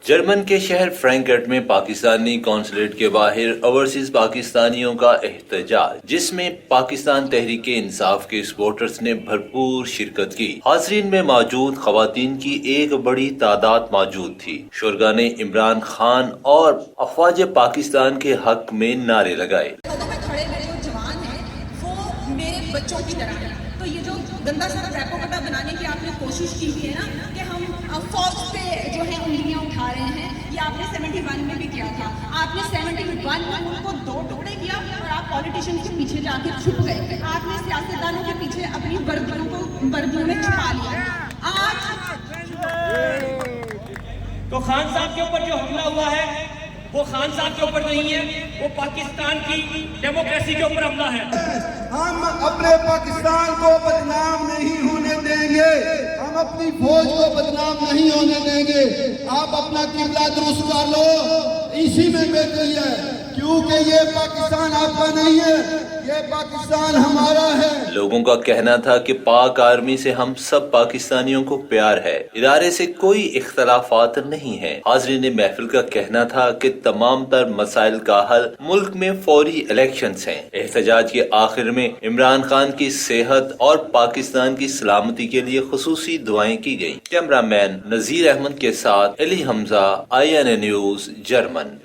German کے شہر Frankfurt میں پاکستانی قونصلیٹ کے باہر اوورسیز پاکستانیوں کا احتجاج، جس میں پاکستان تحریک انصاف کے سپورٹرز نے بھرپور شرکت کی۔ حاضرین میں موجود خواتین کی ایک بڑی تعداد موجود تھی۔ شرکاء نے عمران خان اور افواج پاکستان کے حق میں نعرے لگائے۔ کھڑے ہوئے جو جوان ہیں وہ میرے بچوں کی طرح ہیں، تو یہ جو گندا سا ریپو کٹا بنانے کی آپ نے کوشش کی ہوئی ہے نا کہ ہم فوج پہ جو ہے انگلیاں اٹھا رہے ہیں، یہ آپ نے 71 میں بھی کیا تھا۔ آپ نے 71 میں ان کو 2 ٹکڑے کیا اور آپ پولیٹیشین کے پیچھے جا کے چھپ گئے۔ آپ نے سیاستدانوں کے پیچھے اپنی وردیوں میں چھپا لیا۔ آج تو خان صاحب کے اوپر جو حملہ ہوا ہے وہ خان صاحب کے اوپر نہیں ہے، وہ پاکستان کی ڈیموکریسی کے اوپر حملہ ہے۔ ہم اپنے پاکستان کو بدنام نہیں ہونے دیں گے، ہم اپنی فوج کو بدنام نہیں ہونے دیں گے۔ آپ اپنا قبلہ درست کر لو، اسی میں بہتری ہے، کیونکہ یہ پاکستان آپ کا نہیں ہے، یہ پاکستان ہمارا ہے۔ لوگوں کا کہنا تھا کہ پاک آرمی سے ہم سب پاکستانیوں کو پیار ہے، ادارے سے کوئی اختلافات نہیں ہیں۔ حاضرین محفل کا کہنا تھا کہ تمام تر مسائل کا حل ملک میں فوری الیکشنز ہیں۔ احتجاج کے آخر میں عمران خان کی صحت اور پاکستان کی سلامتی کے لیے خصوصی دعائیں کی گئیں۔ کیمرہ مین نذیر احمد کے ساتھ علی حمزہ، INA نیوز، جرمن۔